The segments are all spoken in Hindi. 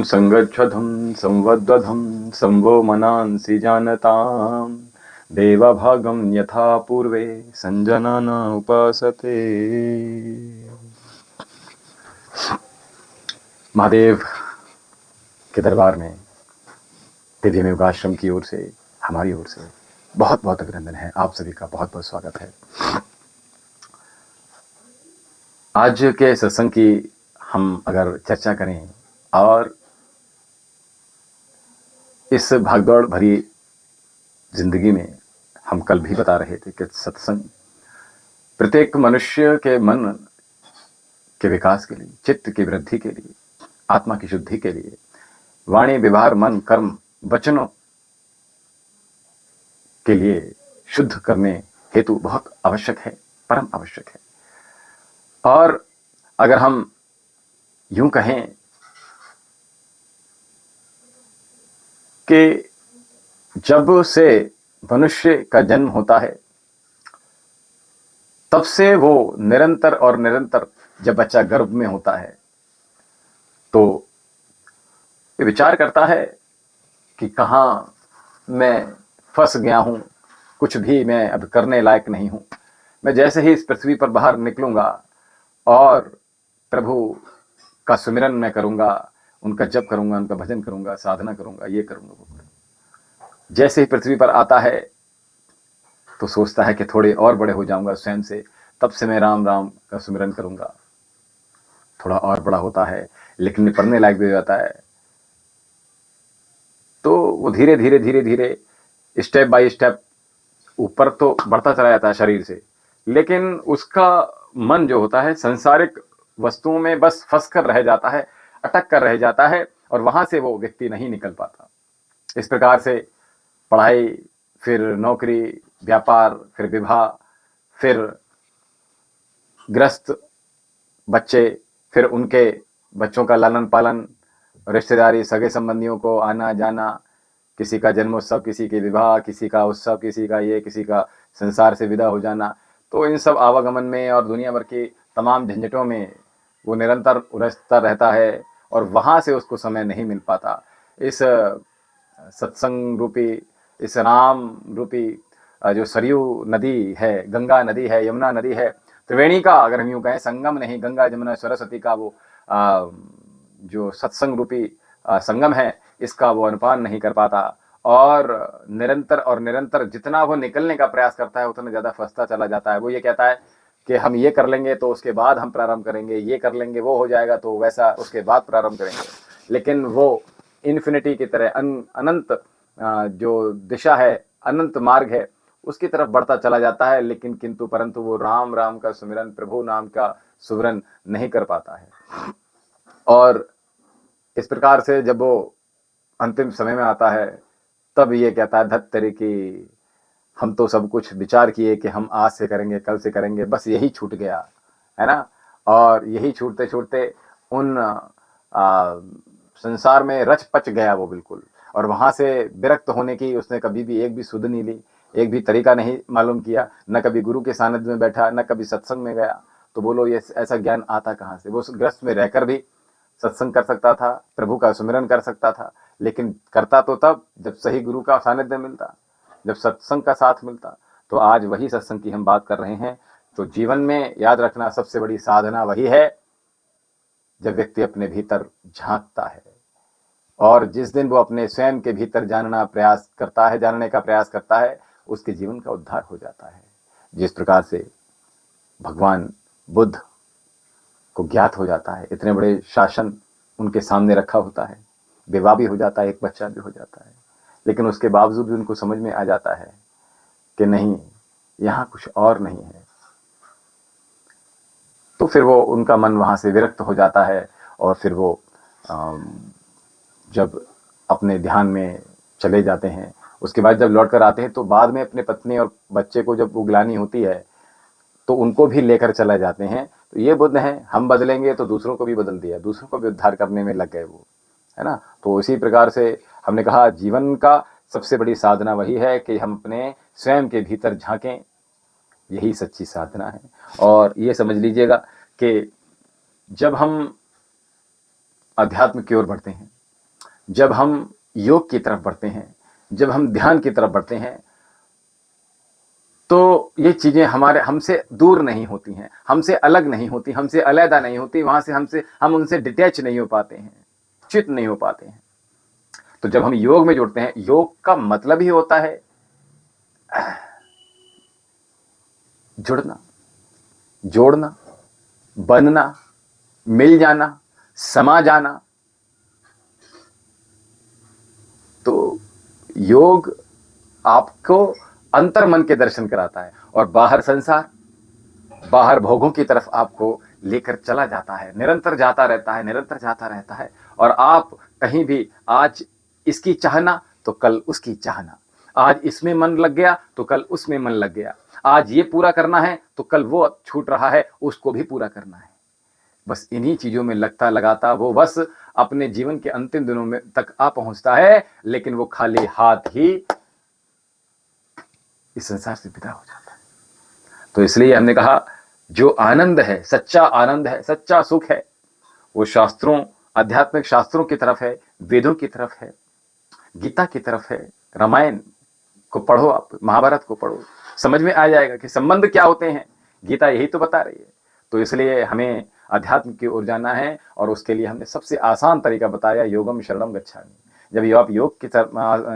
संगच्छध्वं संवद्वधं संवो मनांसि जानतां देवभागं यथा पूर्वे संजनन उपासते। महादेव के दरबार में दिव्य योगाश्रम की ओर से, हमारी ओर से बहुत बहुत अभिनंदन है। आप सभी का बहुत बहुत स्वागत है। आज के सत्संग की हम अगर चर्चा करें, और इस भागदौड़ भरी जिंदगी में हम कल भी बता रहे थे कि सत्संग प्रत्येक मनुष्य के मन के विकास के लिए, चित्त की वृद्धि के लिए, आत्मा की शुद्धि के लिए, वाणी व्यवहार मन कर्म वचनों के लिए शुद्ध करने हेतु बहुत आवश्यक है, परम आवश्यक है। और अगर हम यूं कहें कि जब से मनुष्य का जन्म होता है तब से वो निरंतर और निरंतर, जब बच्चा गर्भ में होता है तो ये विचार करता है कि कहाँ मैं फंस गया हूं, कुछ भी मैं अब करने लायक नहीं हूं। मैं जैसे ही इस पृथ्वी पर बाहर निकलूंगा और प्रभु का सुमिरन मैं करूंगा, उनका जप करूंगा, उनका भजन करूंगा, साधना करूंगा, ये करूंगा, वो करूंगा। जैसे ही पृथ्वी पर आता है तो सोचता है कि थोड़े और बड़े हो जाऊंगा स्वयं से, तब से मैं राम राम का सुमिरन करूंगा। थोड़ा और बड़ा होता है, लेकिन पढ़ने लायक भी हो जाता है, तो वो धीरे धीरे धीरे धीरे स्टेप बाय स्टेप ऊपर तो बढ़ता चला जाता है शरीर से, लेकिन उसका मन जो होता है सांसारिक वस्तुओं में बस फंस कर रह जाता है, अटक कर रह जाता है, और वहां से वो व्यक्ति नहीं निकल पाता। इस प्रकार से पढ़ाई, फिर नौकरी, व्यापार, फिर विवाह, फिर ग्रस्त बच्चे, फिर उनके बच्चों का लालन पालन, रिश्तेदारी, सगे संबंधियों को आना जाना, किसी का जन्मोत्सव, किसी के विवाह, किसी का उत्सव, किसी का ये, किसी का संसार से विदा हो जाना। तो इन सब आवागमन में और दुनिया भर की तमाम झंझटों में वो निरंतर उलझता रहता है, और वहाँ से उसको समय नहीं मिल पाता। इस सत्संग रूपी, इस राम रूपी जो सरयू नदी है, गंगा नदी है, यमुना नदी है, त्रिवेणी का अगर हम यूँ कहें संगम नहीं, गंगा जमुना सरस्वती का वो जो सत्संग रूपी संगम है, इसका वो अनुपान नहीं कर पाता, और निरंतर जितना वो निकलने का प्रयास करता है उतना ज़्यादा फंसता चला जाता है। वो ये कहता है कि हम ये कर लेंगे तो उसके बाद हम प्रारंभ करेंगे, ये कर लेंगे वो हो जाएगा तो वैसा उसके बाद प्रारंभ करेंगे, लेकिन वो इन्फिनिटी की तरह अनंत जो दिशा है, अनंत मार्ग है, उसकी तरफ बढ़ता चला जाता है, लेकिन किंतु परंतु वो राम राम का सुमिरन, प्रभु नाम का सुमिरन नहीं कर पाता है। और इस प्रकार से जब वो अंतिम समय में आता है तब ये कहता है, धत तेरी की, हम तो सब कुछ विचार किए कि हम आज से करेंगे, कल से करेंगे, बस यही छूट गया, है ना। और यही छूटते छूटते उन संसार में रच पच गया वो बिल्कुल, और वहां से विरक्त होने की उसने कभी भी एक भी सुध नहीं ली, एक भी तरीका नहीं मालूम किया, न कभी गुरु के सानिध्य में बैठा, न कभी सत्संग में गया। तो बोलो ये ऐसा ज्ञान आता कहाँ से? वो ग्रस्त में रहकर भी सत्संग कर सकता था, प्रभु का सुमिरन कर सकता था, लेकिन करता तो तब जब सही गुरु का सानिध्य मिलता, जब सत्संग का साथ मिलता। तो आज वही सत्संग की हम बात कर रहे हैं। तो जीवन में याद रखना, सबसे बड़ी साधना वही है जब व्यक्ति अपने भीतर झांकता है, और जिस दिन वो अपने स्वयं के भीतर जानने का प्रयास करता है, उसके जीवन का उद्धार हो जाता है। जिस प्रकार से भगवान बुद्ध को ज्ञात हो जाता है, इतने बड़े शासन उनके सामने रखा होता है, विवाह भी हो जाता है, एक बच्चा भी हो जाता है, लेकिन उसके बावजूद भी उनको समझ में आ जाता है कि नहीं, यहाँ कुछ और नहीं है। तो फिर वो उनका मन वहाँ से विरक्त हो जाता है, और फिर वो जब अपने ध्यान में चले जाते हैं, उसके बाद जब लौट कर आते हैं तो बाद में अपने पत्नी और बच्चे को जब उगलानी होती है तो उनको भी लेकर चले जाते हैं। तो ये बुद्ध हैं, हम बदलेंगे तो दूसरों को भी बदल दिया, दूसरों को भी उद्धार करने में लग गए वो, है ना। तो इसी प्रकार से हमने कहा जीवन का सबसे बड़ी साधना वही है कि हम अपने स्वयं के भीतर झांकें, यही सच्ची साधना है। और ये समझ लीजिएगा कि जब हम अध्यात्म की ओर बढ़ते हैं, जब हम योग की तरफ बढ़ते हैं, जब हम ध्यान की तरफ बढ़ते हैं, तो ये चीजें हमारे हमसे दूर नहीं होती हैं, हमसे अलग नहीं होती, हमसे अलहदा नहीं होती, वहां से हम उनसे डिटैच नहीं हो पाते हैं, च्युत नहीं हो पाते हैं। तो जब हम योग में जुड़ते हैं, योग का मतलब ही होता है जुड़ना, जोड़ना, बनना, मिल जाना, समा जाना। तो योग आपको अंतर मन के दर्शन कराता है और बाहर संसार, बाहर भोगों की तरफ आपको लेकर चला जाता है, निरंतर जाता रहता है, निरंतर जाता रहता है। और आप कहीं भी आज इसकी चाहना तो कल उसकी चाहना, आज इसमें मन लग गया तो कल उसमें मन लग गया, आज ये पूरा करना है तो कल वो छूट रहा है, उसको भी पूरा करना है। बस इन्हीं चीजों में लगता लगाता वो बस अपने जीवन के अंतिम दिनों में तक आ पहुंचता है, लेकिन वो खाली हाथ ही इस संसार से विदा हो जाता है। तो इसलिए हमने कहा जो आनंद है, सच्चा आनंद है, सच्चा सुख है, वो शास्त्रों, आध्यात्मिक शास्त्रों की तरफ है, वेदों की तरफ है, गीता की तरफ है। रामायण को पढ़ो, आप महाभारत को पढ़ो, समझ में आ जाएगा कि संबंध क्या होते हैं। गीता यही तो बता रही है। तो इसलिए हमें अध्यात्म की ओर जाना है और उसके लिए हमने सबसे आसान तरीका बताया, योगम शरणम गच्छामि। जब आप योग की तरफ,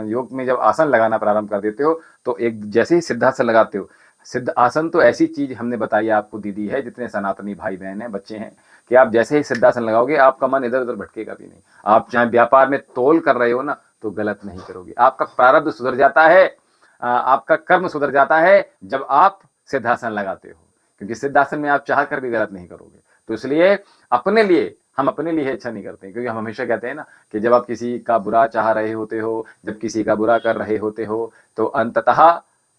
योग में जब आसन लगाना प्रारंभ कर देते हो तो एक जैसे ही सिद्धासन लगाते हो, सिद्ध आसन तो ऐसी चीज हमने बताई आपको दीदी है, जितने सनातनी भाई बहन हैं, बच्चे हैं, कि आप जैसे ही सिद्धासन लगाओगे आपका मन इधर उधर भटकेगा भी नहीं। आप चाहे व्यापार में तोल कर रहे हो ना तो गलत नहीं करोगे, आपका प्रारब्ध सुधर जाता है, आपका कर्म सुधर जाता है जब आप सिद्धासन लगाते हो, क्योंकि सिद्धासन में आप चाह कर भी गलत नहीं करोगे। तो इसलिए अपने लिए, हम अपने लिए अच्छा नहीं करते, क्योंकि हम हमेशा कहते हैं ना कि जब आप किसी का बुरा चाह रहे होते हो, जब किसी का बुरा कर रहे होते हो, तो अंततः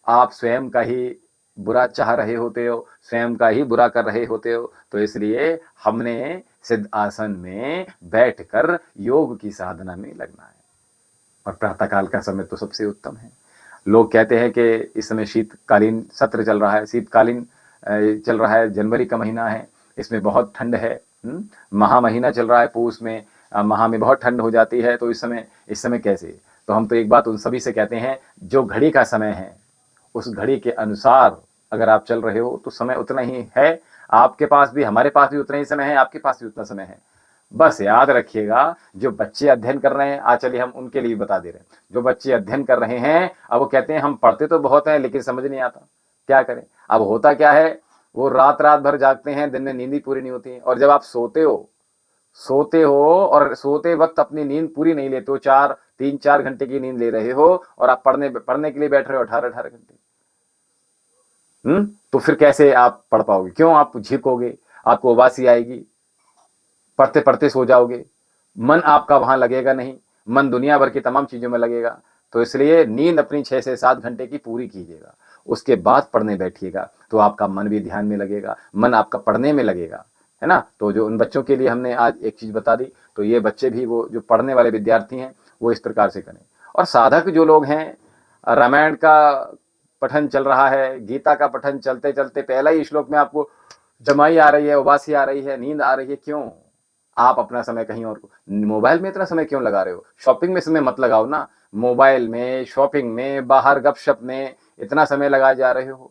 आप स्वयं का ही बुरा चाह रहे होते हो, स्वयं का ही बुरा कर रहे होते हो। तो इसलिए हमने सिद्ध आसन में बैठकर योग की साधना में लगना है। और प्रातःकाल का समय तो सबसे उत्तम है। लोग कहते हैं कि इस समय शीतकालीन सत्र चल रहा है, शीतकालीन चल रहा है, जनवरी का महीना है, इसमें बहुत ठंड है, महा महीना चल रहा है, पूस में महा में बहुत ठंड हो जाती है। तो इस समय कैसे? तो हम तो एक बात उन सभी से कहते हैं, जो घड़ी का समय है उस घड़ी के अनुसार अगर आप चल रहे हो तो समय उतना ही है, आपके पास भी, हमारे पास भी उतना ही समय है, आपके पास भी उतना समय है। बस याद रखिएगा, जो बच्चे अध्ययन कर रहे हैं, आज चलिए हम उनके लिए बता दे रहे हैं। जो बच्चे अध्ययन कर रहे हैं, अब वो कहते हैं हम पढ़ते तो बहुत हैं लेकिन समझ नहीं आता, क्या करें? अब होता क्या है, वो रात भर जागते हैं, दिन में नींद ही पूरी नहीं होती है। और जब आप सोते हो और सोते वक्त अपनी नींद पूरी नहीं लेते हो, 3-4 घंटे की नींद ले रहे हो और आप पढ़ने के लिए बैठ रहे हो 18-18 घंटे, तो फिर कैसे आप पढ़ पाओगे? क्यों? आप झिकोगे, आपको उबासी आएगी, पढ़ते पढ़ते सो जाओगे, मन आपका वहां लगेगा नहीं, मन दुनिया भर की तमाम चीजों में लगेगा। तो इसलिए नींद अपनी 6 से 7 घंटे की पूरी कीजिएगा, उसके बाद पढ़ने बैठिएगा, तो आपका मन भी ध्यान में लगेगा, मन आपका पढ़ने में लगेगा, है ना। तो जो उन बच्चों के लिए हमने आज एक चीज बता दी, तो ये बच्चे भी, वो जो पढ़ने वाले विद्यार्थी हैं, वो इस प्रकार से करें। और साधक जो लोग हैं, रामायण का पठन चल रहा है, गीता का पठन चलते चलते पहला ही श्लोक में आपको जमाई आ रही है, उबासी आ रही है, नींद आ रही है, क्यों? आप अपना समय कहीं और, मोबाइल में इतना समय क्यों लगा रहे हो? शॉपिंग में समय मत लगाओ ना, मोबाइल में, शॉपिंग में, बाहर गपशप में इतना समय लगाए जा रहे हो,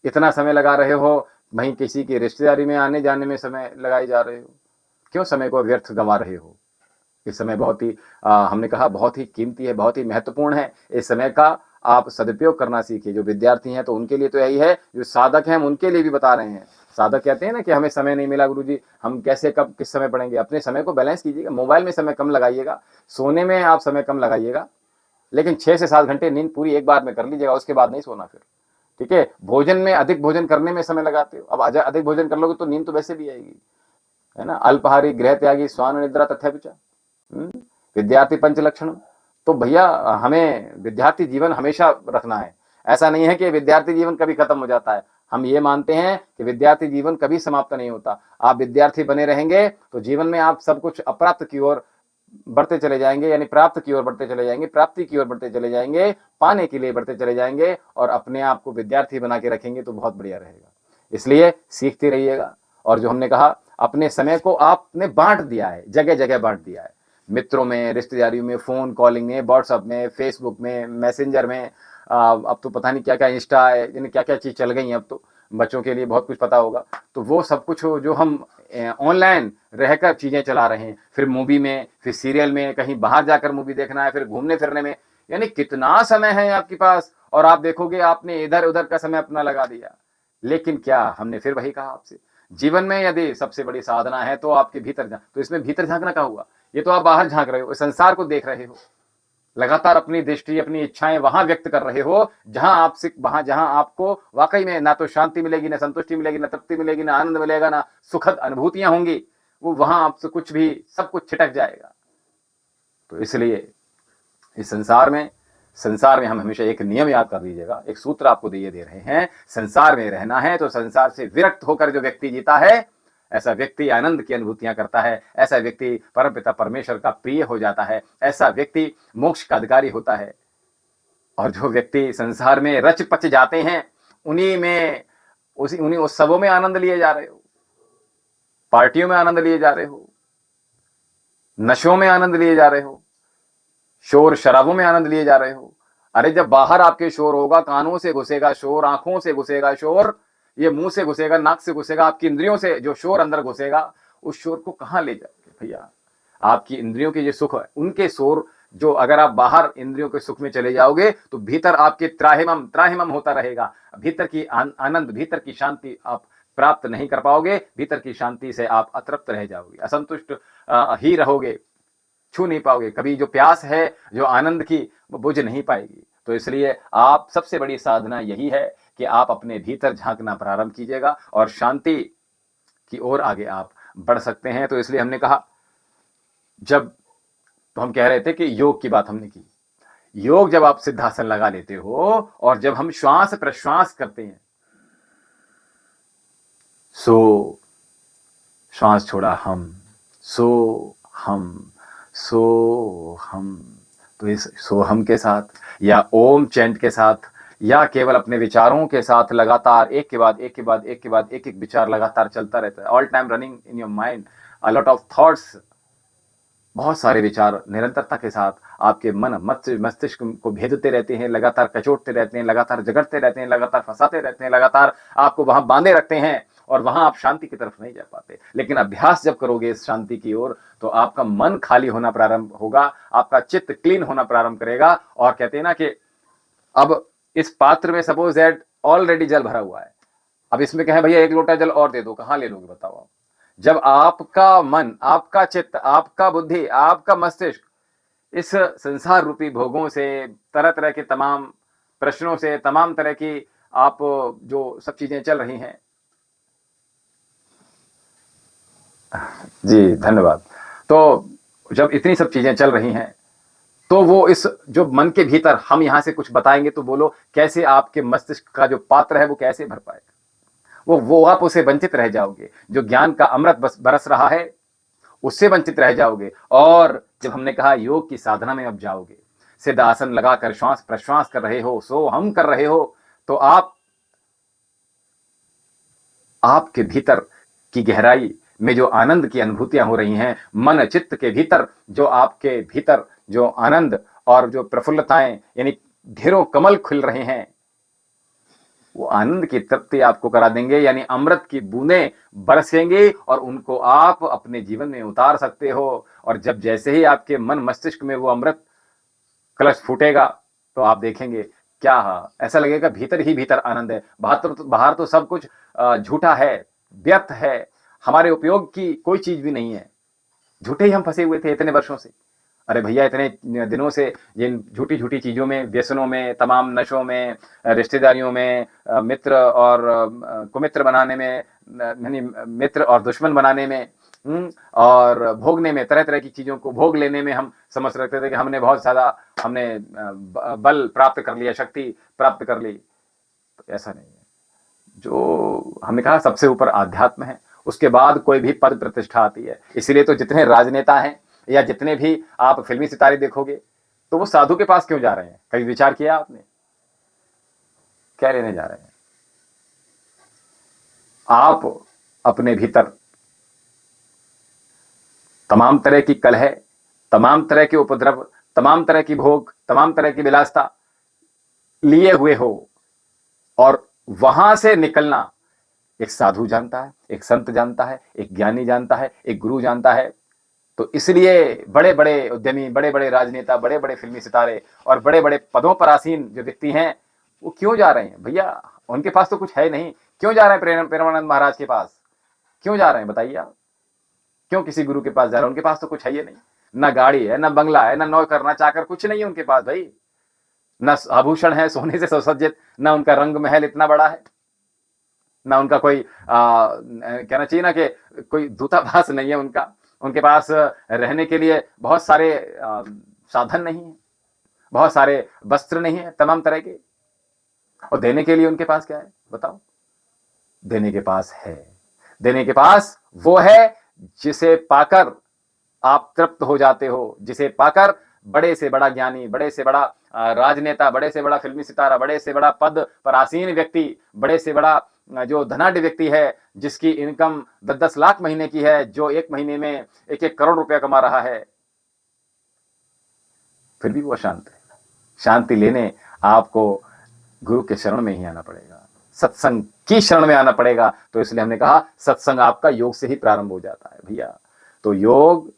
इतना समय लगा रहे हो, वहीं किसी की रिश्तेदारी में आने जाने में समय लगाए जा रहे हो, क्यों समय को व्यर्थ गंवा रहे हो? इस समय बहुत ही हमने कहा बहुत ही कीमती है, बहुत ही महत्वपूर्ण है। इस समय का आप सदुपयोग करना सीखिए। जो विद्यार्थी हैं तो उनके लिए तो यही है, जो साधक हैं हम उनके लिए भी बता रहे हैं। साधक कहते हैं ना कि हमें समय नहीं मिला गुरुजी, हम कैसे कब किस समय पढ़ेंगे? अपने समय को बैलेंस कीजिएगा, मोबाइल में समय कम लगाइएगा, सोने में आप समय कम लगाइएगा, लेकिन 6 से 7 घंटे नींद पूरी एक बार में कर लीजिएगा, उसके बाद नहीं सोना फिर, ठीक है। भोजन में, अधिक भोजन करने में समय लगाते हो, अब अधिक भोजन कर लोगे तो नींद तो वैसे भी आएगी, है ना। अल्पाहारी, गृह त्यागी, स्वान निद्रा तथ्यापिचा, विद्यार्थी पंच लक्षण। तो भैया हमें विद्यार्थी जीवन हमेशा रखना है। ऐसा नहीं है कि विद्यार्थी जीवन कभी खत्म हो जाता है। हम ये मानते हैं कि विद्यार्थी जीवन कभी समाप्त नहीं होता। आप विद्यार्थी बने रहेंगे तो जीवन में आप सब कुछ अप्राप्त की ओर बढ़ते चले जाएंगे, यानी प्राप्त की ओर बढ़ते चले जाएंगे, प्राप्ति की ओर बढ़ते चले जाएंगे, पाने के लिए बढ़ते चले जाएंगे, और अपने आप को विद्यार्थी बना के रखेंगे तो बहुत बढ़िया रहेगा। इसलिए सीखते रहिएगा। और जो हमने कहा, अपने समय को आपने बांट दिया है, जगह जगह बांट दिया है। मित्रों में, रिश्तेदारियों में, फ़ोन कॉलिंग में, व्हाट्सएप में, फेसबुक में, मैसेंजर में, अब तो पता नहीं क्या-क्या इंस्टा है, यानी क्या-क्या चीज़ चल गई हैं अब तो, बच्चों के लिए बहुत कुछ पता होगा। तो वो सब कुछ जो हम ऑनलाइन रहकर चीज़ें चला रहे हैं, फिर मूवी में, फिर सीरियल में, कहीं बाहर जाकर मूवी देखना है, फिर घूमने-फिरने में, यानी कितना समय है आपके पास और आप देखोगे आपने इधर-उधर का समय अपना लगा दिया। लेकिन क्या हमने फिर वही कहा आपसे, जीवन में यदि सबसे बड़ी साधना है तो आपके भीतर तो इसमें भीतर झाँकना क्या हुआ? ये तो आप बाहर झाँक रहे हो, संसार को देख रहे हो। लगातार अपनी दृष्टि, अपनी इच्छाएँ वहाँ व्यक्त कर रहे हो, जहाँ आपको वाक़ई में ना तो शांति मिलेगी, ना संतुष्टि मिलेगी, ना तृप्ति मिलेगी, ना आनंद मिलेगा, ना सुखद अनुभूतियाँ होंगी। वो वहाँ आपसे कुछ भी सब कुछ छिटक जाएगा। तो इसलिए इस संसार में हम हमेशा एक नियम याद कर लीजिएगा, एक सूत्र आपको दे रहे हैं, संसार में रहना है तो संसार से विरक्त होकर जो व्यक्ति जीता है, ऐसा व्यक्ति आनंद की अनुभूतियां करता है, ऐसा व्यक्ति परमपिता परमेश्वर का प्रिय हो जाता है, ऐसा व्यक्ति मोक्ष का अधिकारी होता है। और जो व्यक्ति संसार में रच पच जाते हैं, उन्हीं उत्सवों में आनंद लिए जा रहे हो, पार्टियों में आनंद लिए जा रहे हो, नशों में आनंद लिए जा रहे हो, शोर शराबों में आनंद लिए जा रहे हो। अरे जब बाहर आपके शोर होगा, कानों से घुसेगा शोर, आंखों से घुसेगा शोर, ये मुंह से घुसेगा, नाक से घुसेगा, आपकी इंद्रियों से जो शोर अंदर घुसेगा, उस शोर को कहां ले जाओगे भैया? आपकी इंद्रियों के जो सुख है, उनके शोर जो अगर आप बाहर इंद्रियों के सुख में चले जाओगे तो भीतर आपके त्राहिमम त्राहिमम होता रहेगा। भीतर की आनंद, भीतर की शांति आप प्राप्त नहीं कर पाओगे, भीतर की शांति से आप अतृप्त रह जाओगे, असंतुष्ट ही रहोगे, छू नहीं पाओगे, कभी जो प्यास है जो आनंद की वो बुझ नहीं पाएगी। तो इसलिए आप सबसे बड़ी साधना यही है कि आप अपने भीतर झांकना प्रारंभ कीजिएगा और शांति की ओर आगे आप बढ़ सकते हैं। तो इसलिए हमने कहा, जब तो हम कह रहे थे कि योग की बात हमने की, योग जब आप सिद्धासन लगा लेते हो और जब हम श्वास प्रश्वास करते हैं, सो श्वास छोड़ा हम, सो हम, सो हम, तो इस सोहम के साथ या ओम चैंट के साथ या केवल अपने विचारों के साथ लगातार एक के बाद एक के बाद एक के बाद एक एक विचार लगातार चलता रहता है, all time running in your mind, a lot of thoughts, बहुत सारे विचार निरंतरता के साथ आपके मन मस्तिष्क को भेदते रहते हैं, लगातार कचोटते रहते हैं, लगातार जगड़ते रहते हैं, लगातार फंसाते रहते हैं, लगातार आपको वहां बांधे रखते हैं और वहां आप शांति की तरफ नहीं जा पाते। लेकिन अभ्यास जब करोगे इस शांति की ओर तो आपका मन खाली होना प्रारंभ होगा, आपका चित्त क्लीन होना प्रारंभ करेगा। और कहते हैं ना कि अब इस पात्र में सपोज दैट ऑलरेडी जल भरा हुआ है, अब इसमें कहें भैया एक लोटा जल और दे दो, कहां ले लोगे बताओ आप? जब आपका मन, आपका चित्त, आपका बुद्धि, आपका मस्तिष्क इस संसार रूपी भोगों से, तरह तरह के तमाम प्रश्नों से, तमाम तरह की आप जो सब चीजें चल रही हैं, जी धन्यवाद, तो जब इतनी सब चीजें चल रही हैं तो वो इस जो मन के भीतर हम यहां से कुछ बताएंगे तो बोलो कैसे आपके मस्तिष्क का जो पात्र है वो कैसे भर पाएगा? वो आप उसे वंचित रह जाओगे, जो ज्ञान का अमृत बरस रहा है उससे वंचित रह जाओगे। और जब हमने कहा योग की साधना में अब जाओगे, सिद्ध आसन लगाकर श्वास प्रश्वास कर रहे हो, सो हम कर रहे हो, तो आपके भीतर की गहराई में जो आनंद की अनुभूतियां हो रही हैं, मन चित्त के भीतर जो आपके भीतर जो आनंद और जो प्रफुल्लताएं यानी ढेरों कमल खुल रहे हैं, वो आनंद की तृप्ति आपको करा देंगे, यानी अमृत की बूंदें बरसेंगी और उनको आप अपने जीवन में उतार सकते हो। और जब जैसे ही आपके मन मस्तिष्क में वो अमृत कलश फूटेगा तो आप देखेंगे क्या ऐसा लगेगा भीतर ही भीतर आनंद है। बाहर तो सब कुछ झूठा है, व्यर्थ है, हमारे उपयोग की कोई चीज भी नहीं है, झूठे ही हम फंसे हुए थे इतने वर्षों से। अरे भैया इतने दिनों से जिन झूठी झूठी चीजों में, व्यसनों में, तमाम नशों में, रिश्तेदारियों में, मित्र और कुमित्र बनाने में, यानी मित्र और दुश्मन बनाने में, और भोगने में, तरह तरह की चीजों को भोग लेने में हम समझ रखते थे कि हमने बहुत ज्यादा हमने बल प्राप्त कर लिया, शक्ति प्राप्त कर ली। तो ऐसा नहीं है। जो हमने कहा सबसे ऊपर आध्यात्म है, उसके बाद कोई भी पद प्रतिष्ठा आती है। इसीलिए तो जितने राजनेता हैं या जितने भी आप फिल्मी सितारे देखोगे तो वो साधु के पास क्यों जा रहे हैं? कभी विचार किया आपने? क्या लेने जा रहे हैं? आप अपने भीतर तमाम तरह की कलह, तमाम तरह के उपद्रव, तमाम तरह की भोग, तमाम तरह की विलासता लिए हुए हो, और वहां से निकलना एक साधु जानता है, एक संत जानता है, एक ज्ञानी जानता है, एक गुरु जानता है। तो इसलिए बड़े बड़े उद्यमी, बड़े बड़े राजनेता, बड़े बड़े फिल्मी सितारे और बड़े बड़े पदों पर आसीन जो व्यक्ति हैं, वो क्यों जा रहे हैं भैया? उनके पास तो कुछ है नहीं, क्यों जा रहे हैं प्रेमानंद महाराज के पास? क्यों जा रहे हैं बताइए आप? क्यों किसी गुरु के पास जा रहे हैं? उनके पास तो कुछ है ही नहीं, ना गाड़ी है, ना बंगला है, ना नौकर, ना चाकर, कुछ नहीं है उनके पास भाई। ना आभूषण है सोने से सुसज्जित, ना उनका रंग महल इतना बड़ा है, ना उनका कोई कहना चाहिए ना कि कोई दूतावास नहीं है उनका। उनके पास रहने के लिए बहुत सारे साधन नहीं है, बहुत सारे वस्त्र नहीं है तमाम तरह के। और देने के लिए उनके पास क्या है बताओ? देने के पास है, देने के पास वो है जिसे पाकर आप तृप्त हो जाते हो, जिसे पाकर बड़े से बड़ा ज्ञानी, बड़े से बड़ा राजनेता, बड़े से बड़ा फिल्मी सितारा, बड़े से बड़ा पद पर आसीन व्यक्ति, बड़े से बड़ा जो धनाढ्य व्यक्ति है, जिसकी इनकम 10-10 लाख महीने की है, जो एक महीने में 1-1 करोड़ रुपया कमा रहा है, फिर भी वो अशांत है। शांति लेने आपको गुरु के शरण में ही आना पड़ेगा, सत्संग की शरण में आना पड़ेगा। तो इसलिए हमने कहा सत्संग आपका योग से ही प्रारंभ हो जाता है भैया। तो योग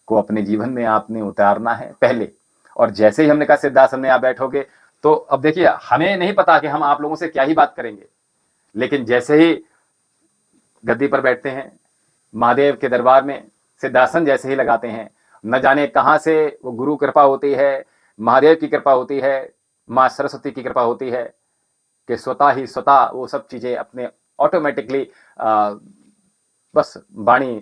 को अपने जीवन में आपने उतारना है पहले, और जैसे ही हमने कहा सिद्धासन में आप बैठोगे, तो अब देखिए हमें नहीं पता कि हम आप लोगों से क्या ही बात करेंगे, लेकिन जैसे ही गद्दी पर बैठते हैं, महादेव के दरबार में सिद्धासन जैसे ही लगाते हैं, न जाने कहां से वो गुरु कृपा होती है, महादेव की कृपा होती है, माँ सरस्वती की कृपा होती है कि स्वतः वो सब चीजें अपने ऑटोमेटिकली बस वाणी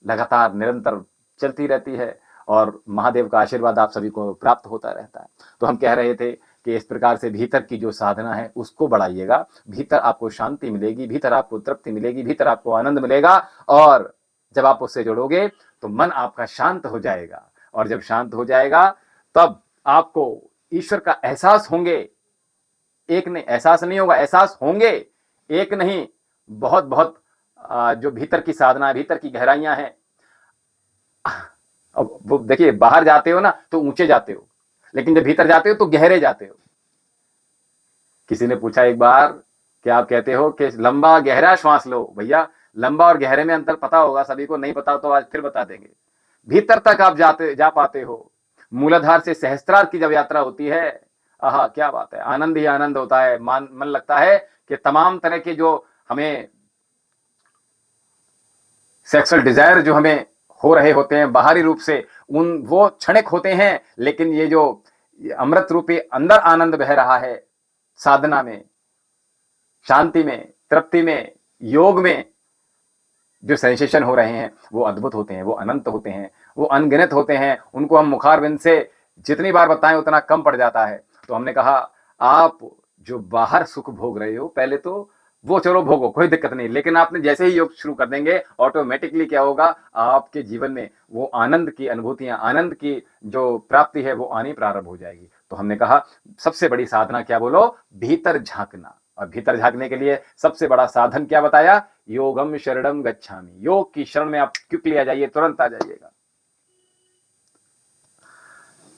लगातार निरंतर चलती रहती है, और महादेव का आशीर्वाद आप सभी को प्राप्त होता रहता है। तो हम कह रहे थे कि इस प्रकार से भीतर की जो साधना है उसको बढ़ाइएगा, भीतर आपको शांति मिलेगी, भीतर आपको तृप्ति मिलेगी, भीतर आपको आनंद मिलेगा, और जब आप उससे जुड़ोगे तो मन आपका शांत हो जाएगा, और जब शांत हो जाएगा तब आपको ईश्वर का एहसास होंगे। एक नहीं, एहसास नहीं होगा, एहसास होंगे, एक नहीं, बहुत बहुत जो भीतर की साधना है, भीतर की गहराइयां हैं। अब वो देखिए, बाहर जाते हो ना तो ऊंचे जाते हो, लेकिन जब भीतर जाते हो तो गहरे जाते हो। किसी ने पूछा एक बार कि आप कहते हो कि लंबा गहरा श्वास लो, भैया लंबा और गहरे में अंतर पता होगा सभी को, नहीं पता तो आज फिर बता देंगे। भीतर तक आप जा पाते हो, मूलाधार से सहस्त्रार की जब यात्रा होती है, आहा क्या बात है, आनंद ही आनंद होता है। मन लगता है कि तमाम तरह के जो हमें सेक्सुअल डिजायर जो हमें हो रहे होते हैं बाहरी रूप से, वो क्षणिक होते हैं, लेकिन ये जो अमृत रूपी अंदर आनंद बह रहा है साधना में, शांति में, तृप्ति में, योग में, जो सेंसेशन हो रहे हैं वो अद्भुत होते हैं, वो अनंत होते हैं, वो अनगिनत होते हैं। उनको हम मुखारबिंद से जितनी बार बताएं उतना कम पड़ जाता है। तो हमने कहा आप जो बाहर सुख भोग रहे हो, पहले तो वो चलो भोगो, कोई दिक्कत नहीं, लेकिन आपने जैसे ही योग शुरू कर देंगे, ऑटोमेटिकली क्या होगा, आपके जीवन में वो आनंद की अनुभूतियां, आनंद की जो प्राप्ति है वो आनी प्रारंभ हो जाएगी। तो हमने कहा सबसे बड़ी साधना क्या बोलो? भीतर झांकना। और भीतर झांकने के लिए सबसे बड़ा साधन क्या बताया? योगम शरणम गच्छामि। योग की शरण में आप क्विकली आ जाइए, तुरंत आ जाइएगा।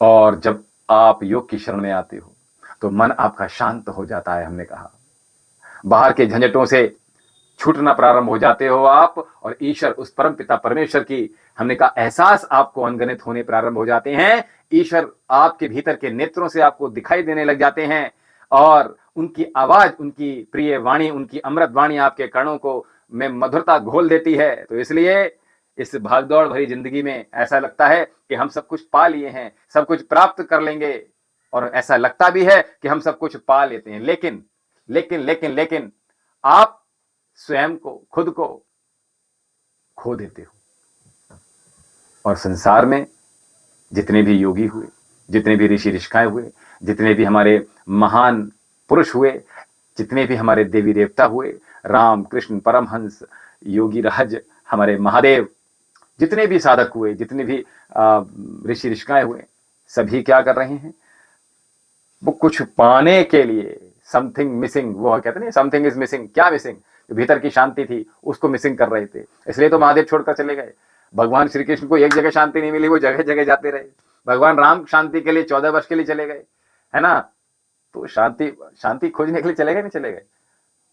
और जब आप योग की शरण में आते हो तो मन आपका शांत हो जाता है। हमने कहा बाहर के झंझटों से छूटना प्रारंभ हो जाते हो आप, और ईश्वर, उस परम पिता परमेश्वर की, हमने कहा एहसास आपको अनगिनत होने प्रारंभ हो जाते हैं। ईश्वर आपके भीतर के नेत्रों से आपको दिखाई देने लग जाते हैं, और उनकी आवाज, उनकी प्रिय वाणी, उनकी अमृत वाणी आपके कर्णों को में मधुरता घोल देती है। तो इसलिए इस भागदौड़ भरी जिंदगी में ऐसा लगता है कि हम सब कुछ पा लिए हैं, सब कुछ प्राप्त कर लेंगे, और ऐसा लगता भी है कि हम सब कुछ पा लेते हैं, लेकिन लेकिन लेकिन लेकिन आप स्वयं को, खुद को खो देते हो। और संसार में जितने भी योगी हुए, जितने भी ऋषि ऋषिकाएं हुए, जितने भी हमारे महान पुरुष हुए, जितने भी हमारे देवी देवता हुए, राम कृष्ण परमहंस, योगी राज, हमारे महादेव, जितने भी साधक हुए, जितने भी ऋषि ऋषिकाएं हुए, सभी क्या कर रहे हैं? वो कुछ पाने के लिए, समथिंग मिसिंग, वो कहते नहीं समथिंग इज मिसिंग। क्या मिसिंग? भीतर की शांति थी उसको मिसिंग कर रहे थे, इसलिए तो महादेव छोड़कर चले गए। भगवान श्री कृष्ण को एक जगह शांति नहीं मिली, वो जगह जगह जाते रहे। भगवान राम शांति के लिए 14 वर्ष के लिए चले गए, है ना? तो शांति खोजने के लिए चले गए, नहीं चले गए?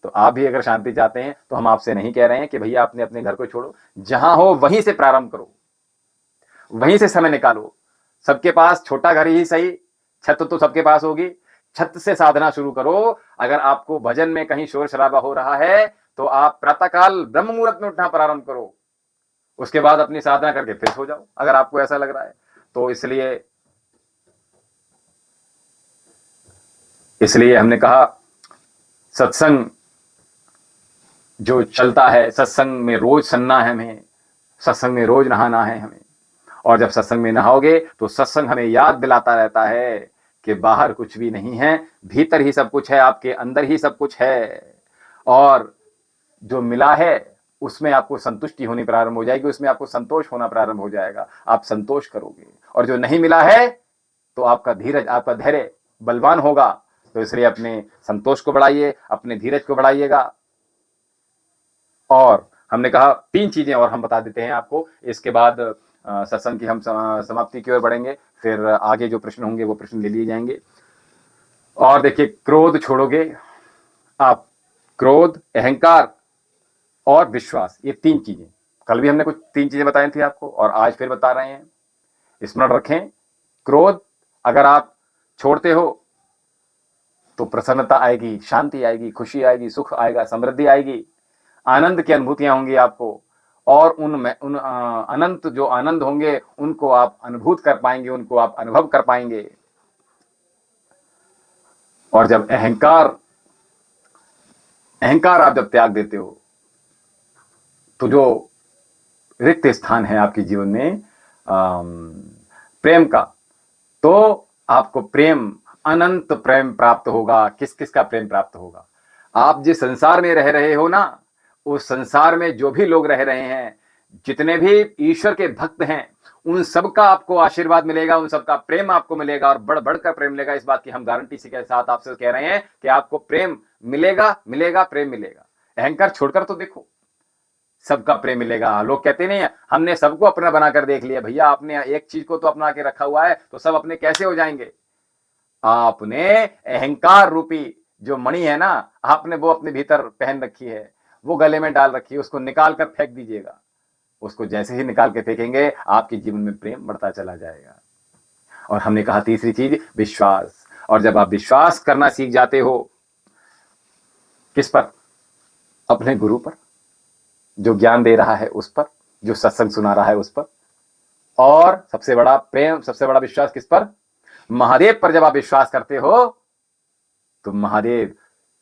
तो आप भी अगर शांति चाहते हैं तो हम आपसे नहीं कह रहे हैं कि भैया अपने अपने घर को छोड़ो, जहां हो वहीं से प्रारंभ करो, वहीं से समय निकालो। सबके पास छोटा घर ही सही, छत तो सबके पास होगी, छत से साधना शुरू करो। अगर आपको भजन में कहीं शोर शराबा हो रहा है तो आप प्रातःकाल ब्रह्म मुहूर्त में उठना प्रारंभ करो, उसके बाद अपनी साधना करके फिर सो जाओ, अगर आपको ऐसा लग रहा है तो। इसलिए हमने कहा सत्संग जो चलता है, सत्संग में रोज सुनना है हमें, सत्संग में रोज नहाना है हमें। और जब सत्संग में नहाओगे तो सत्संग हमें याद दिलाता रहता है कि बाहर कुछ भी नहीं है, भीतर ही सब कुछ है, आपके अंदर ही सब कुछ है। और जो मिला है उसमें आपको संतुष्टि होनी प्रारंभ हो जाएगी, उसमें आपको संतोष होना प्रारंभ हो जाएगा, आप संतोष करोगे। और जो नहीं मिला है तो आपका धीरज, आपका धैर्य बलवान होगा। तो इसलिए अपने संतोष को बढ़ाइए, अपने धीरज को बढ़ाइएगा। और हमने कहा 3 चीजें और हम बता देते हैं आपको, इसके बाद सत्संग की हम समाप्ति की ओर बढ़ेंगे, फिर आगे जो प्रश्न होंगे वो प्रश्न ले लिए जाएंगे। और देखिए, क्रोध छोड़ोगे आप, क्रोध, अहंकार और विश्वास, ये 3 चीजें। कल भी हमने कुछ 3 चीजें बताई थी आपको और आज फिर बता रहे हैं, स्मरण रखें। क्रोध अगर आप छोड़ते हो तो प्रसन्नता आएगी, शांति आएगी, खुशी आएगी, सुख आएगा, समृद्धि आएगी, आनंद की अनुभूतियां होंगी आपको। और उन अनंत जो आनंद होंगे उनको आप अनुभूत कर पाएंगे, उनको आप अनुभव कर पाएंगे। और जब अहंकार आप जब त्याग देते हो तो जो रिक्त स्थान है आपके जीवन में प्रेम का, तो आपको प्रेम, अनंत प्रेम प्राप्त होगा। किस किस का प्रेम प्राप्त होगा? आप जिस संसार में रह रहे हो ना, उस संसार में जो भी लोग रह रहे हैं, जितने भी ईश्वर के भक्त हैं, उन सबका आपको आशीर्वाद मिलेगा, उन सबका प्रेम आपको मिलेगा और बढ़ बढ़कर प्रेम मिलेगा। इस बात की हम गारंटी के साथ आपसे कह रहे हैं कि आपको प्रेम मिलेगा, मिलेगा, प्रेम मिलेगा। अहंकार छोड़कर तो देखो, सबका प्रेम मिलेगा। लोग कहते नहीं है हमने सबको अपना बनाकर देख लिया। भैया आपने एक चीज को तो अपना के रखा हुआ है तो सब अपने कैसे हो जाएंगे? आपने अहंकार रूपी जो मणि है ना, आपने वो अपने भीतर पहन रखी है, वो गले में डाल रखी है, उसको निकाल कर फेंक दीजिएगा। उसको जैसे ही निकाल के फेंकेंगे आपके जीवन में प्रेम बढ़ता चला जाएगा। और हमने कहा तीसरी चीज विश्वास। और जब आप विश्वास करना सीख जाते हो, किस पर? अपने गुरु पर, जो ज्ञान दे रहा है उस पर, जो सत्संग सुना रहा है उस पर। और सबसे बड़ा प्रेम, सबसे बड़ा विश्वास किस पर? महादेव पर जब आप विश्वास करते हो तो महादेव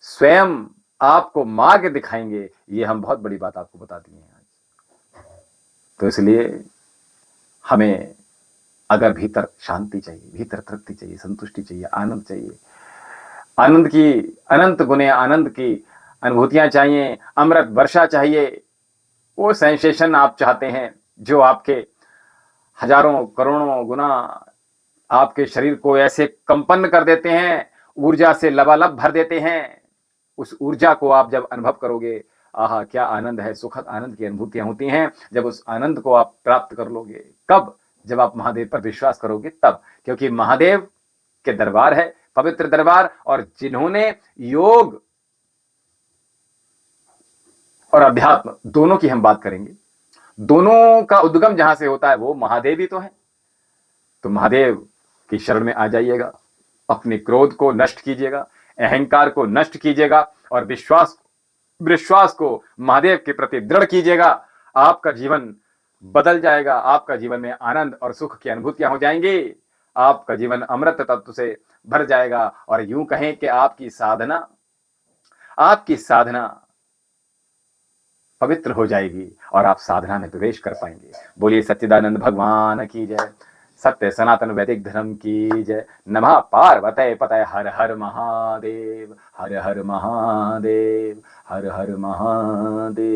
स्वयं आपको मार्ग दिखाएंगे। ये हम बहुत बड़ी बात आपको बता दी है आज। तो इसलिए हमें अगर भीतर शांति चाहिए, भीतर तृप्ति चाहिए, संतुष्टि चाहिए, आनंद चाहिए, आनंद की अनंत गुने आनंद की अनुभूतियां चाहिए, अमृत वर्षा चाहिए, वो सेंसेशन आप चाहते हैं जो आपके हजारों करोड़ों गुना आपके शरीर को ऐसे कंपन कर देते हैं, ऊर्जा से लबालब भर देते हैं। उस ऊर्जा को आप जब अनुभव करोगे, आहा क्या आनंद है, सुखद आनंद की अनुभूतियां होती हैं। जब उस आनंद को आप प्राप्त कर लोगे, कब? जब आप महादेव पर विश्वास करोगे तब। क्योंकि महादेव के दरबार है, पवित्र दरबार, और जिन्होंने योग और अध्यात्म दोनों की हम बात करेंगे, दोनों का उद्गम जहां से होता है वो महादेव ही तो है। तो महादेव की शरण में आ जाइएगा, अपने क्रोध को नष्ट कीजिएगा, अहंकार को नष्ट कीजिएगा और विश्वास को महादेव के प्रति दृढ़ कीजिएगा। आपका जीवन बदल जाएगा, आपका जीवन में आनंद और सुख की अनुभूतियां हो जाएंगी, आपका जीवन अमृत तत्व से भर जाएगा। और यूं कहें कि आपकी साधना पवित्र हो जाएगी और आप साधना में प्रवेश कर पाएंगे। बोलिए सच्चिदानंद भगवान की जय, सत्य सनातन वैदिक धर्म की जय। नमः पार्वते पतये, हर हर महादेव, हर हर महादेव, हर हर महादेव।